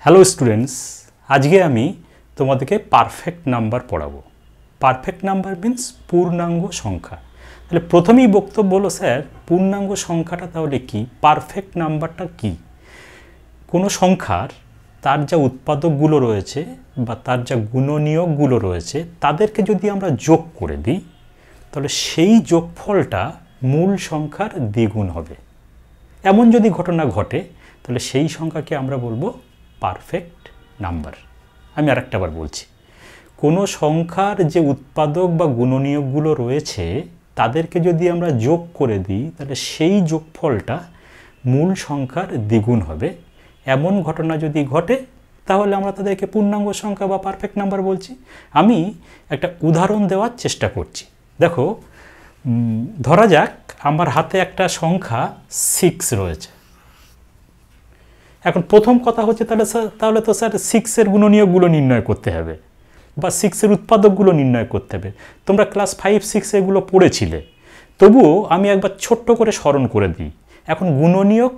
Hello students, আজকে আমি তোমাদেরকে পারফেক্ট নাম্বার পড়াবো। পারফেক্ট নাম্বার মিন্স পূর্ণাঙ্গ সংখ্যা। তাহলে প্রথমেই বক্তব্য হলো, স্যার পূর্ণাঙ্গ সংখ্যাটা তাহলে কি, পারফেক্ট নাম্বারটা কি? কোনো সংখ্যার তার যা উৎপাদকগুলো রয়েছে বা তার যা গুণনীয়কগুলো রয়েছে তাদেরকে যদি আমরা যোগ করে দিই তাহলে সেই যোগফলটা মূল সংখ্যার দ্বিগুণ হবে। এমন যদি ঘটনা ঘটে তাহলে সেই সংখ্যাকে আমরা বলবো পারফেক্ট নাম্বার। আমি আরেকটাবার বলছি, কোনো সংখ্যার যে উৎপাদক বা গুণনীয়কগুলো রয়েছে তাদেরকে যদি আমরা যোগ করে দিই তাহলে সেই যোগফলটা মূল সংখ্যার দ্বিগুণ হবে। এমন ঘটনা যদি ঘটে তাহলে আমরা তাদেরকে পূর্ণাঙ্গ সংখ্যা বা পারফেক্ট নাম্বার বলছি। আমি একটা উদাহরণ দেওয়ার চেষ্টা করছি। দেখো, ধরা যাক আমার হাতে একটা সংখ্যা 6 রয়েছে। এখন প্রথম কথা হচ্ছে, তাহলে তো স্যার 6-এর গুণনীয়কগুলো নির্ণয় করতে হবে বা 6-এর উৎপাদকগুলো নির্ণয় করতে হবে। তোমরা ক্লাস 5-6 এগুলো পড়েছিলে, তবুও আমি একবার ছোট্ট করে স্মরণ করে দিই। এখন গুণনীয়ক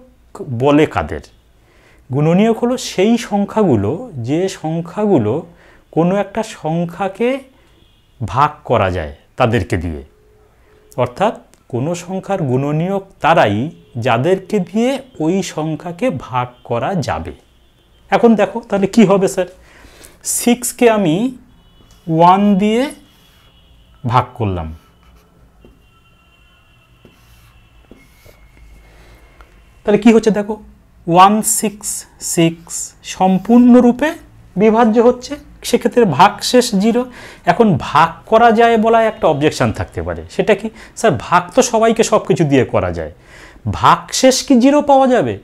বলে কাদের? গুণনীয়ক হলো সেই সংখ্যাগুলো যে সংখ্যাগুলো কোনো একটা সংখ্যাকে ভাগ করা যায় তাদেরকে দিয়ে। অর্থাৎ কোনো সংখ্যার গুণনীয়ক তারাই যাদেরকে দিয়ে ওই সংখ্যাকে ভাগ করা যাবে। এখন দেখো তাহলে কি হবে স্যার, 6কে আমি 1 দিয়ে ভাগ করলাম, তাহলে কি হচ্ছে দেখো, 166 সম্পূর্ণরূপে বিভাজ্য হচ্ছে, সেক্ষেত্রে ভাগশেষ 0। এখন ভাগ করা যায় বলা একটা অবজেকশন থাকতে পারে, সেটা কি, স্যার ভাগ তো সবাইকে সব কিছু দিয়ে করা যায়, ভাগশেষ কি 0 পাওয়া যাবে?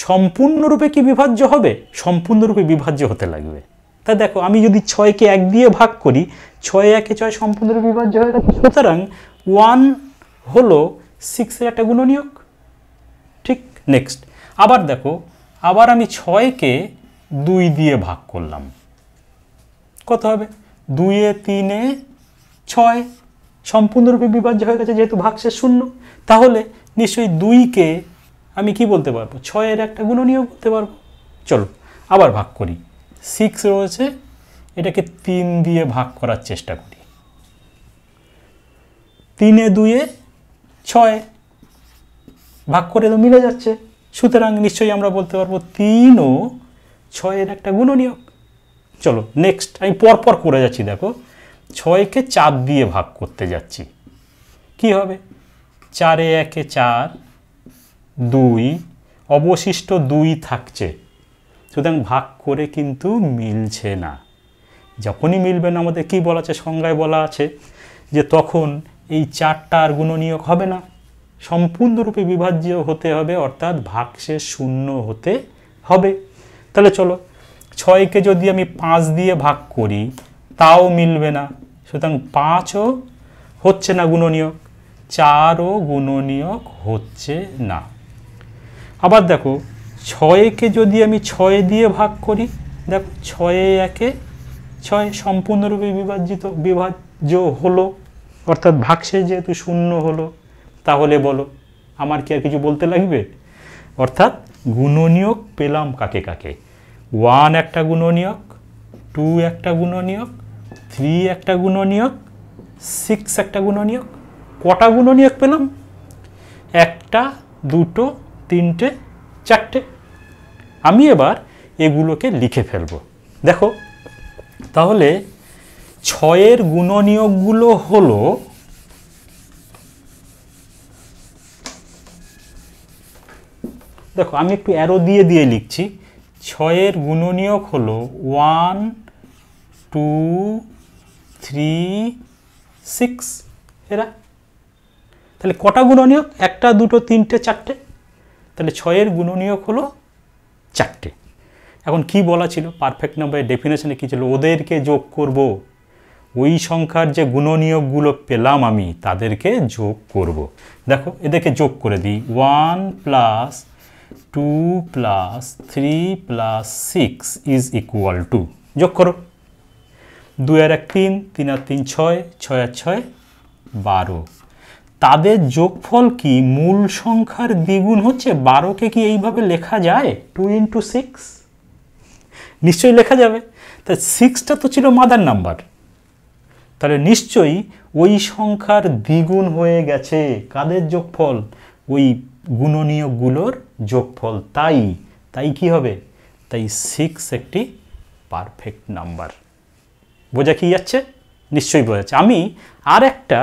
সম্পূর্ণরূপে কি বিভাজ্য হবে? সম্পূর্ণরূপে বিভাজ্য হতে লাগবে। তা দেখো, আমি যদি 6কে 1 দিয়ে ভাগ করি, 6 1 6 সম্পূর্ণরূপে বিভাজ্য হয়ে গেছে। সুতরাং 1 হলো 6-এর একটা গুণনীয়ক। ঠিক, নেক্সট আবার দেখো, আবার আমি 6কে 2 দিয়ে ভাগ করলাম, কত হবে? 2 এ 3 এ 6 সম্পূর্ণরূপে বিভাজ্য হয়ে গেছে, যেহেতু ভাগশেষ 0। তাহলে নিশ্চয়ই 2কে আমি কি বলতে পারবো, 6-এর একটা গুণনীয়ক বলতে পারবো। চলো আবার ভাগ করি, 6 রয়েছে, এটাকে 3 দিয়ে ভাগ করার চেষ্টা করি। 3 এ 2 এ 6 ভাগ করে তো মিলে যাচ্ছে, সুতরাং নিশ্চয়ই আমরা বলতে পারবো 3 ও 6-এর একটা গুণনীয়ক। চলো নেক্সট, আমি পরপর করে যাচ্ছি। দেখো, 6কে 4 দিয়ে ভাগ করতে যাচ্ছি, কি হবে? 4 এ 1 এ 4, 2, অবশিষ্ট 2 থাকছে, সুতরাং ভাগ করে কিন্তু মিলছে না। যখনই মিলবে না, আমাদের কি বলা আছে, সংজ্ঞায় বলা আছে যে তখন এই 4টার গুণনীয়ক হবে না, সম্পূর্ণরূপে বিভাজ্য হতে হবে, অর্থাৎ ভাগশেষ 0 হতে হবে। তাহলে চলো, 6কে যদি আমি 5 দিয়ে ভাগ করি তাও মিলবে না, সুতরাং 5ও হচ্ছে না গুণনীয়ক, 4ও গুণনীয়ক হচ্ছে না। আবার দেখো, 6কে যদি আমি 6 দিয়ে ভাগ করি, দেখো 6 এ 1 এ 6 সম্পূর্ণরূপে বিভাজ্য হলো, অর্থাৎ ভাগশেষ যেহেতু 0 হলো। তাহলে বলো, আমার কি আর কিছু বলতে লাগবে? অর্থাৎ গুণনীয়ক পেলাম কাকে কাকে? 1 একটা গুণনীয়ক, 2 একটা গুণনীয়ক, 3 একটা গুণনীয়ক, 6 একটা গুণনীয়ক। কটা গুণনীয়ক পেলাম? 1টা, 2টো, 3টে, 4টে। আমি এবার এগুলোকে লিখে ফেলবো। দেখো, তাহলে 6-এর গুণনীয়কগুলো হলো, দেখো আমি একটু অ্যারো দিয়ে দিয়ে লিখছি, 6-এর গুণনীয়ক হলো 1 2 3 6 এরা। তাহলে কটা গুণনীয়ক? 1টা, 2টো, 3টে, 4টে। তাহলে 6-এর গুণনীয়ক হলো 4টে। এখন কি বলা ছিল, পারফেক্ট নাম্বারের ডেফিনেশনে কি ছিল, ওদেরকে যোগ করব, ওই সংখ্যার যে গুণনীয়কগুলো পেলাম আমি তাদেরকে যোগ করব। দেখো এদেরকে যোগ করে দিই, 1 plus 2 plus 3 plus 6 is equal to, যোগ করো, 2 আর 1 3, 3 আর 3 6, 6 আর 6 12। তাদের যোগফল কি মূল সংখ্যার দ্বিগুণ হচ্ছে। 12কে কি এইভাবে লেখা যায় 2 × 6? নিশ্চয়ই লেখা যাবে। তাই 6টা তো ছিল মাদার নাম্বার, তাহলে নিশ্চয়ই ওই সংখ্যার দ্বিগুণ হয়ে গেছে কাদের যোগফল, ওই গুণনীয়কগুলোর যোগফল। তাই কি হবে, তাই 6 একটি পারফেক্ট নাম্বার। বোঝা কি যাচ্ছে? নিশ্চয়ই বোঝা যাচ্ছে। আমি আর একটা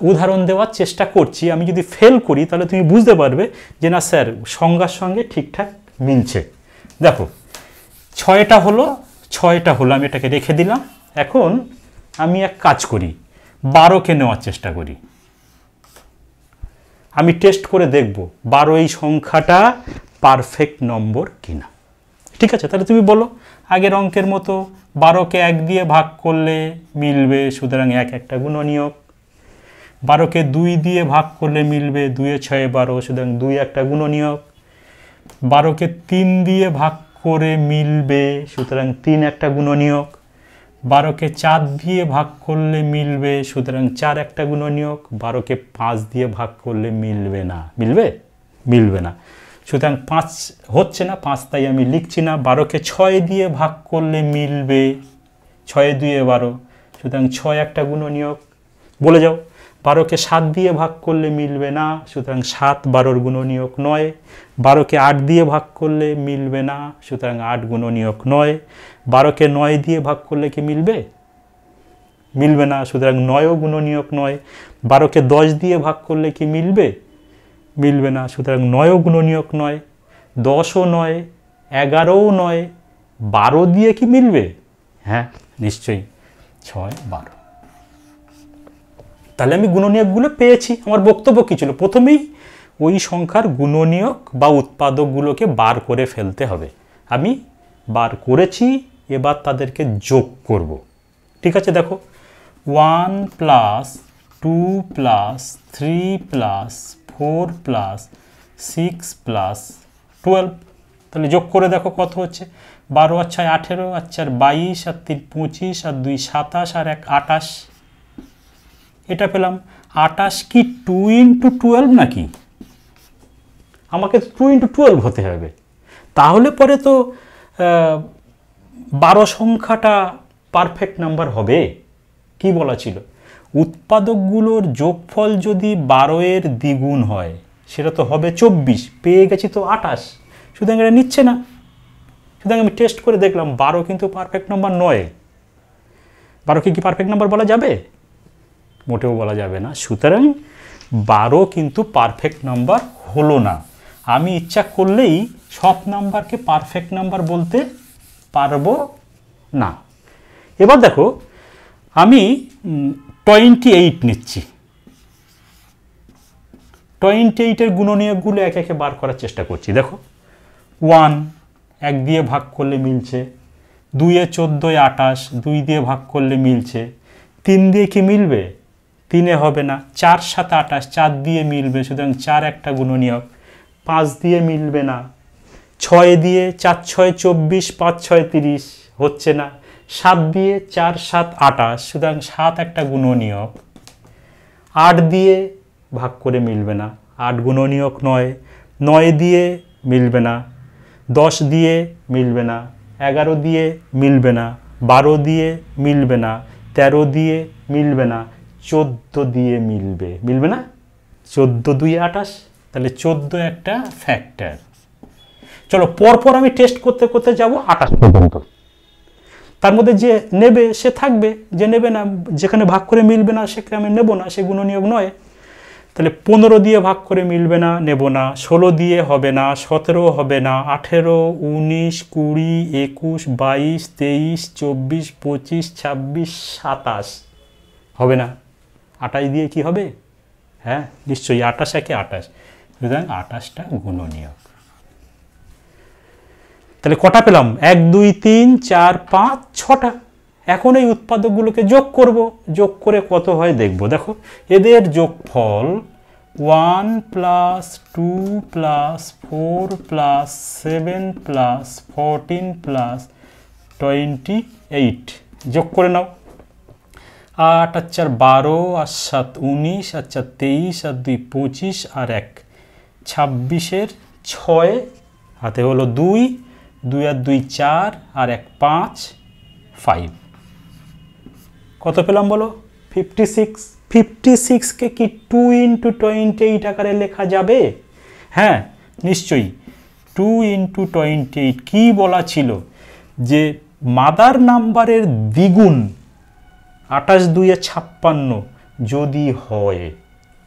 উদাহরণ দেওয়ার চেষ্টা করছি, আমি যদি ফেল করি তাহলে তুমি বুঝতে পারবে যে না স্যার সংজ্ঞার সঙ্গে ঠিকঠাক মিলছে। দেখো 6টা হলো, আমি এটাকে রেখে দিলাম। এখন আমি এক কাজ করি, 12কে নেওয়ার চেষ্টা করি। আমি টেস্ট করে দেখব 12 এই সংখ্যাটা পারফেক্ট নম্বর কিনা। ঠিক আছে, তাহলে তুমি বলো আগের অঙ্কের মতো 12কে 1 দিয়ে ভাগ করলে মিলবে, সুতরাং 1 একটা গুণনীয়ক। 12কে 2 দিয়ে ভাগ করলে মিলবে, 2 এ 6 12, সুতরাং 2 একটা গুণনীয়ক। 12কে 3 দিয়ে ভাগ করে মিলবে, সুতরাং 3 একটা গুণনীয়ক। 12কে 4 দিয়ে ভাগ করলে মিলবে, সুতরাং 4 একটা গুণনীয়ক। 12কে 5 দিয়ে ভাগ করলে মিলবে না, মিলবে না, সুতরাং 5 হচ্ছে না, 5 তাই আমি লিখছি না। 12কে 6 দিয়ে ভাগ করলে মিলবে, 6 2 12, সুতরাং 6 একটা গুণনীয়ক। বলে যাও 12কে 7 দিয়ে ভাগ করলে মিলবে না, সুতরাং 7 12 গুণনীয়ক নয়। 12কে 8 দিয়ে ভাগ করলে মিলবে না, সুতরাং 8 গুণনীয়ক নয়। 12কে 9 দিয়ে ভাগ করলে কি মিলবে না, সুতরাং 9ও গুণনীয়ক নয়। 12কে 10 দিয়ে ভাগ করলে কি মিলবে না, সুতরাং 9ও গুণনীয়ক নয়। 10ও নয়, 11ও নয়, 12 দিয়ে কি মিলবে? হ্যাঁ নিশ্চয়ই, 6 12। তাহলে আমি গুণনীয়কগুলো পেয়েছি। আমার বক্তব্য কী ছিল? প্রথমেই ওই সংখ্যার গুণনীয়ক বা উৎপাদকগুলোকে বার করে ফেলতে হবে। আমি বার করেছি, এবার তাদেরকে যোগ করব। ঠিক আছে, দেখো 1 + 2 + 3 + 4 + 6 + 12, তাহলে যোগ করে দেখো কত হচ্ছে। 12 আর 6 18, আর 4 22, আর 3 25, আর 2 27, আর 1 28। এটা পেলাম। 28 কি 2 × 12 নাকি? আমাকে 2 × 12 হতে হবে, তাহলে পরে তো 12 সংখ্যাটা পারফেক্ট নাম্বার হবে। কি বলা ছিল? উৎপাদকগুলোর যোগফল যদি 12 এর দ্বিগুণ হয় সেটা তো হবে 24, পেয়ে গেছি তো 28, সুতরাং এটা নিচ্ছে না। সুতরাং আমি টেস্ট করে দেখলাম 12 কিন্তু পারফেক্ট নাম্বার নয়। 12কে কি পারফেক্ট নাম্বার বলা যাবে? মোটেও বলা যাবে না। সুতরাং 12 কিন্তু পারফেক্ট নাম্বার হলো না। আমি ইচ্ছা করলেই সব নাম্বারকে পারফেক্ট নাম্বার বলতে পারবো না। এবার দেখো আমি 28 নিচ্ছি। 28-এর গুণনীয়কগুলো একে একে বার করার চেষ্টা করছি। দেখো 1 1 দিয়ে ভাগ করলে মিলছে, 2 এ 14 28, 2 দিয়ে ভাগ করলে মিলছে। 3 দিয়ে কি মিলবে? 3 এ হবে না। 4 7 28, 4 দিয়ে মিলবে, সুতরাং 4 একটা গুণনীয়ক। 5 দিয়ে মিলবে না। 6 দিয়ে 4 6 24, 5 6 30, হচ্ছে না। 7 দিয়ে 4 7 28, সুতরাং 7 একটা গুণনীয়ক। 8 দিয়ে ভাগ করে মিলবে না, 8 গুণনীয়ক নয়। 9 দিয়ে মিলবে না। 10 দিয়ে মিলবে না। 11 দিয়ে মিলবে না। 12 দিয়ে মিলবে না। 13 দিয়ে মিলবে না। 14 দিয়ে মিলবে না। 14 2 28, তাহলে 14 একটা ফ্যাক্টর। চলো পরপর আমি টেস্ট করতে করতে যাব 28 পর্যন্ত। তার মধ্যে যে নেবে সে থাকবে, যে নেবে না, যেখানে ভাগ করে মিলবে না সেখানে আমি নেব না, সে গুণনীয়ক নয়। তাহলে 15 দিয়ে ভাগ করে মিলবে না, নেব না। 16 দিয়ে হবে না, 17 হবে না, 18 19 20 21 22 23 24 25 26 27 হবে না। 28 দিয়ে কি হবে? হ্যাঁ নিশ্চয়ই, 28 একে 28, সুতরাং 28টা গুণনীয়ক। তাহলে কটা পেলাম? 1 2 3 4 5 6টা। এখন এই উৎপাদকগুলোকে যোগ করব, যোগ করে কত হয় দেখব। দেখো এদের যোগফল 1 + 2 + 4 + 7 + 14 + 28, যোগ করে নাও। 8 আর 4 12, আর 7 19, আর 4 23, আর 2 25, আর 1 26, 6 হাতে হলো 2, 2 আর 2 4 আর 1 5 5 কত পেলাম বলো? 56। 56কে কি 2 × 28 আকারে লেখা যাবে? হ্যাঁ নিশ্চয়ই। 2 × 28 কি বলা ছিল? যে মাদার নাম্বারের দ্বিগুণ 28 2 এ 56 যদি হয়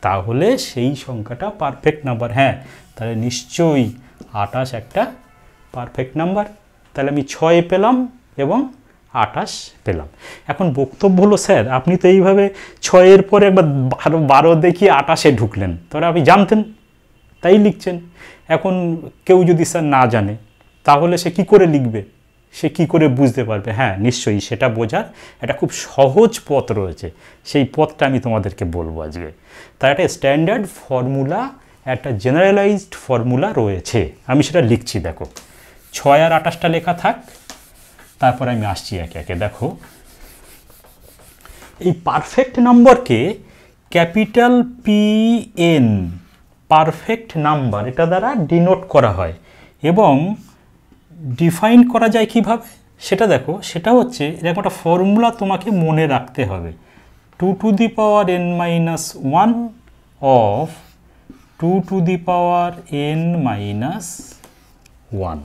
তাহলে সেই সংখ্যাটা পারফেক্ট নাম্বার। হ্যাঁ তাহলে নিশ্চয়ই 28 একটা পারফেক্ট নাম্বার। তাহলে আমি 6 পেলাম এবং 28 পেলাম। এখন বক্তব্য হলো স্যার আপনি তো এইভাবে 6-এর পরে একবার 12 দেখিয়ে 28-এ ঢুকলেন, তাহলে আপনি জানতেন তাই লিখছেন। এখন কেউ যদি স্যার না জানে তাহলে সে কি করে লিখবে, সে কি করে বুঝতে পারবে? হ্যাঁ নিশ্চয়ই সেটা বোঝার একটা খুব সহজ পথ রয়েছে, সেই পথটা আমি তোমাদেরকে বলবো আজকে। তার একটা স্ট্যান্ডার্ড ফর্মুলা, একটা জেনারেলাইজড ফর্মুলা রয়েছে, আমি সেটা লিখছি। দেখো 6 আর 28টা লেখা থাক, তারপর আমি আসছি একে একে। দেখো এই পারফেক্ট নম্বরকে ক্যাপিটাল PN পারফেক্ট নাম্বার এটা দ্বারা ডিনোট করা হয় এবং ডিফাইন করা যায় কিভাবে সেটা দেখো। সেটা হচ্ছে এরকম একটা ফর্মুলা তোমাকে মনে রাখতে হবে। 2n-1 of 2n-1।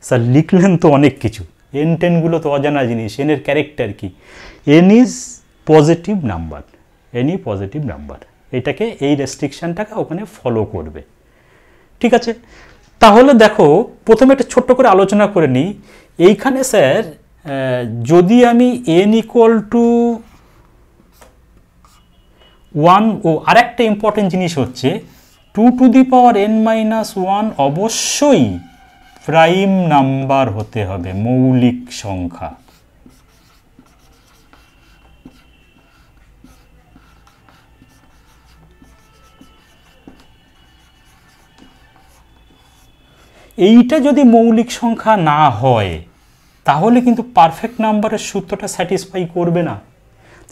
স্যার লিখলেন তো অনেক কিছু, n 10গুলো তো অজানা জিনিস। n এর ক্যারেক্টার কি? n is positive number, n E positive number. এটাকে এই রেস্ট্রিকশানটাকে ওখানে ফলো করবে, ঠিক আছে? তাহলে দেখো প্রথমে একটা ছোট্ট করে আলোচনা করে নিই। এইখানে স্যার যদি আমি n = 1 ও আরেকটা ইম্পর্টেন্ট জিনিস হচ্ছে 2n-1 অবশ্যই প্রাইম নাম্বার হতে হবে, মৌলিক সংখ্যা। এইটা যদি মৌলিক সংখ্যা না হয় তাহলে কিন্তু পারফেক্ট নাম্বারের সূত্রটা স্যাটিসফাই করবে না,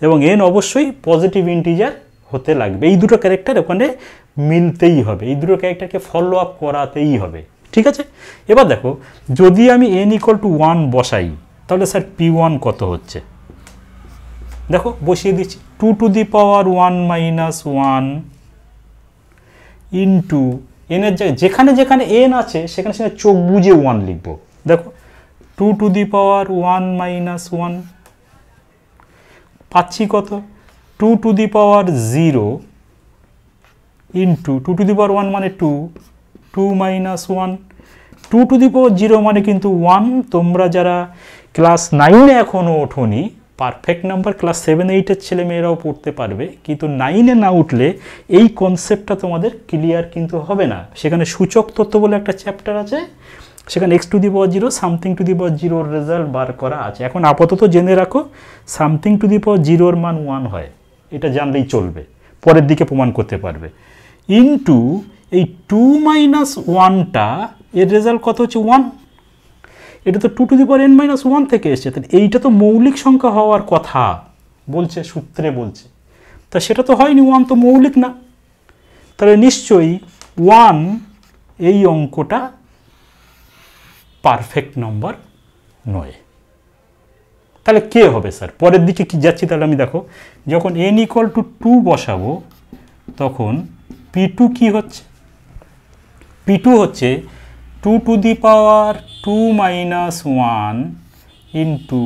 এবং n অবশ্যই পজিটিভ ইন্টিজার হতে লাগবে। এই দুটো ক্যারেক্টার ওখানে মিলতেই হবে, এই দুটো ক্যারেক্টারকে ফলো আপ করাতেই হবে, ঠিক আছে? এবার দেখো যদি আমি n = 1 বসাই তাহলে স্যার P1 কত হচ্ছে? দেখো বসিয়ে দিচ্ছি 2n-1 ইন্টু n এর জায়গায় যেখানে যেখানে n আছে সেখানে সেখানে চোখ বুঝে 1 লিখবো। দেখো 2n-1 পাচ্ছি কত? 2 ইন্টু 2 মানে 2 2 - 1 2 মানে কিন্তু 1। তোমরা যারা ক্লাস 9-এ এখনও ওঠোনি, পারফেক্ট নাম্বার ক্লাস 7-8-এর ছেলেমেয়েরাও পড়তে পারবে, কিন্তু 9-এ না উঠলে এই কনসেপ্টটা তোমাদের ক্লিয়ার কিন্তু হবে না। সেখানে সূচক তত্ত্ব বলে একটা চ্যাপ্টার আছে, সেখানে x⁻0 something⁻0 রেজাল্ট বার করা আছে। এখন আপাতত জেনে রাখো something⁻0 মান 1 হয়, এটা জানলেই চলবে, পরের দিকে প্রমাণ করতে পারবে। ইন্টু এই 2 - 1টা এর রেজাল্ট কত হচ্ছে? 1। এটা তো 2n-1 থেকে এসেছে, তাহলে এইটা তো মৌলিক সংখ্যা হওয়ার কথা বলছে, সূত্রে বলছে, তা সেটা তো হয়নি, 1 তো মৌলিক না। তাহলে নিশ্চয়ই 1 এই অঙ্কটা পারফেক্ট নম্বর নয়। তাহলে কে হবে স্যার? পরের দিকে কি যাচ্ছি, তাহলে আমি দেখো যখন n = 2 বসাবো তখন P2 কি হচ্ছে? P2 হচ্ছে 2n-2 ইন্টু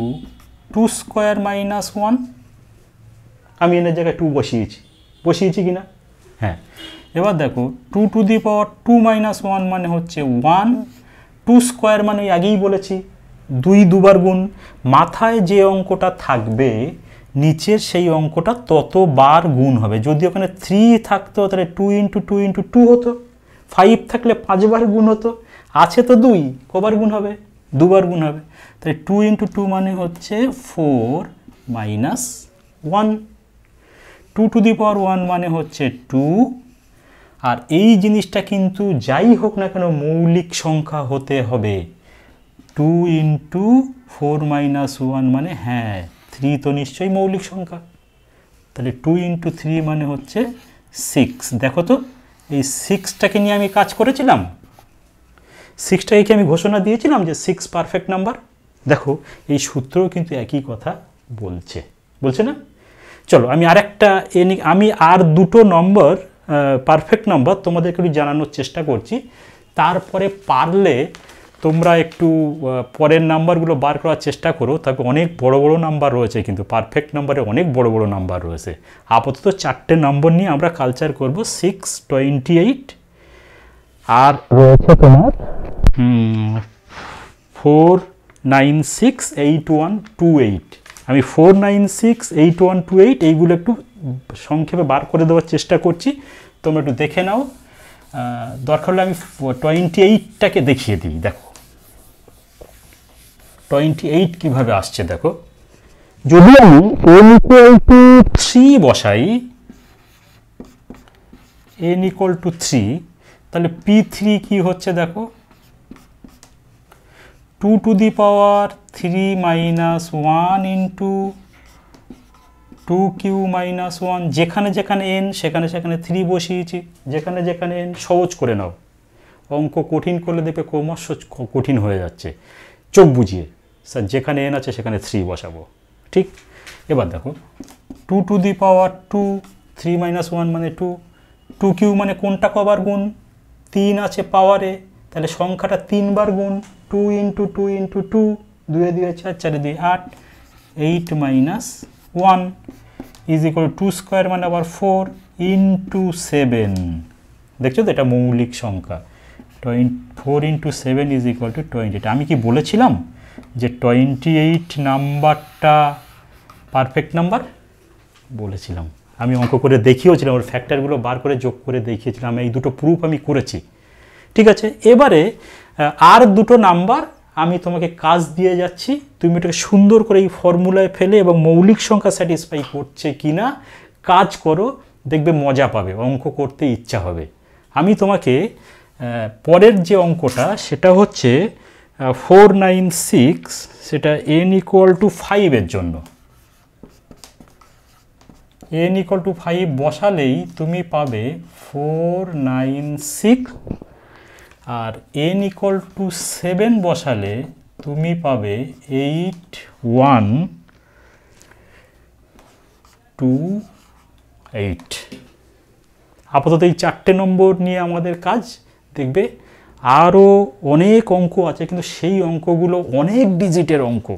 2² - 1। আমি এর জায়গায় 2 বসিয়েছি কিনা? হ্যাঁ। এবার দেখো 2n-2 মানে হচ্ছে 1, 2² মানে আগেই বলেছি 2 দুবার গুণ। মাথায় যে অঙ্কটা থাকবে নিচের সেই অঙ্কটা ততবার গুণ হবে। যদি ওখানে 3 থাকতো তাহলে 2 × 2 × 2 হতো, 5 থাকলে 5 বার গুণ হতো, আছে তো 2, কবার গুণ হবে? 2 বার গুণ হবে। তাহলে 2 × 2 মানে হচ্ছে 4 - 1, 2n মানে হচ্ছে 2। আর এই জিনিসটা কিন্তু যাই হোক না কেন মৌলিক সংখ্যা হতে হবে। 2 × 4 - 1 মানে হ্যাঁ 3 তো নিশ্চয়ই মৌলিক সংখ্যা। তাহলে 2 × 3 মানে হচ্ছে 6। দেখো তো এই 6টাকে নিয়ে আমি কাজ করেছিলাম, সিক্সটাকে কি আমি ঘোষণা দিয়েছিলাম যে 6 পারফেক্ট নাম্বার? দেখো এই সূত্রও কিন্তু একই কথা বলছে না? চলো আমি আর দুটো নম্বর পারফেক্ট নাম্বার তোমাদেরকে একটু জানানোর চেষ্টা করছি, তারপরে পারলে তোমরা একটু পরের নাম্বারগুলো বার করার চেষ্টা করো। তবে অনেক বড় বড় নাম্বার রয়েছে, কিন্তু পারফেক্ট নাম্বারে অনেক বড় বড় নাম্বার রয়েছে। আপাতত 4টে নম্বর নিয়ে আমরা কালচার করব, 6, 28 আর রয়েছে তোমার 4, 9, 6, 8, 1, 2, 8। আমি 4, 9, 6, 8, 1, 2, 8 এইগুলো একটু সংক্ষেপে বার করে দেওয়ার চেষ্টা করছি, তোমরা একটু দেখে নাও। দরকার হলে আমি 28টাকে দেখিয়ে দিই। দেখো 28 কিভাবে আসছে দেখো। যদি আমি n=3 বসাই, n=3, তাহলে P3 কি হচ্ছে দেখো, 2 to the power 3 minus 1 into 2q minus 1। যেখানে যেখানে n সেখানে সেখানে 3 বসিয়েছি, যেখানে যেখানে n সহজ করে নাও। অঙ্ক কঠিন করলে দেখবে ক্রমশ কঠিন হয়ে যাচ্ছে। চোখ বুঝিয়ে স্যার যেখানে n আছে সেখানে 3 বসাবো, ঠিক? এবার দেখো 2 to the power 2, 3 minus 1 মানে 2, 2q মানে কোনটা কবার গুণ, 3 আছে পাওয়ারে, তাহলে সংখ্যাটা 3 বার গুণ, 2 into 2 into 2, 2 2 4, 4 2 8, 8 minus 1 is equal to 2 square মানে আবার 4 into 7। দেখছো তো এটা মৌলিক সংখ্যা। 4 into 7 is equal to 28। আমি কি বলেছিলাম যে 28 নাম্বারটা পারফেক্ট নাম্বার? বলেছিলাম। আমি অঙ্ক করে দেখিয়েছিলাম, ওর ফ্যাক্টরগুলো বার করে যোগ করে দেখিয়েছিলাম। এই দুটো প্রুফ আমি করেছি, ঠিক আছে? এবারে আর দুটো নাম্বার আমি তোমাকে কাজ দিয়ে যাচ্ছি, তুমি এটাকে সুন্দর করে এই ফর্মুলায় ফেলে এবং মৌলিক সংখ্যা স্যাটিসফাই করছে কিনা কাজ করো, দেখবে মজা পাবে, অঙ্ক করতে ইচ্ছা হবে। আমি তোমাকে পরের যে অঙ্কটা সেটা হচ্ছে 496, সেটা n=5 এর জন্য। n=5 বসালেই তুমি পাবে 496, আর n=7 বসালে তুমি পাবে 8128। আপাতত এই 4টে নম্বর নিয়ে আমাদের কাজ। দেখবে আরও অনেক অঙ্ক আছে, কিন্তু সেই অঙ্কগুলো অনেক ডিজিটের অঙ্ক,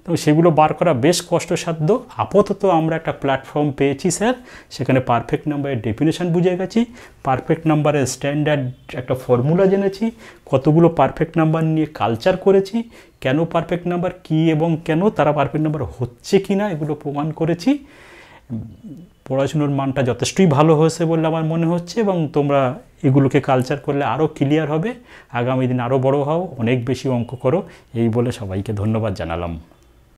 তো সেগুলো বার করা বেশ কষ্টসাধ্য। আপাতত আমরা একটা প্ল্যাটফর্ম পেয়েছি স্যার, সেখানে পারফেক্ট নাম্বারের ডেফিনেশন বুঝে গেছি, পারফেক্ট নাম্বারের স্ট্যান্ডার্ড একটা ফর্মুলা জেনেছি, কতগুলো পারফেক্ট নাম্বার নিয়ে কালচার করেছি, কেন পারফেক্ট নাম্বার কী এবং কেন তারা পারফেক্ট নাম্বার হচ্ছে কি না এগুলো প্রমাণ করেছি। পড়াশুনোর মানটা যথেষ্টই ভালো হয়েছে বলে আমার মনে হচ্ছে, এবং তোমরা এগুলোকে কালচার করলে আরও ক্লিয়ার হবে। আগামী দিন আরও বড় হও, অনেক বেশি অঙ্ক করো, এই বলে সবাইকে ধন্যবাদ জানালাম।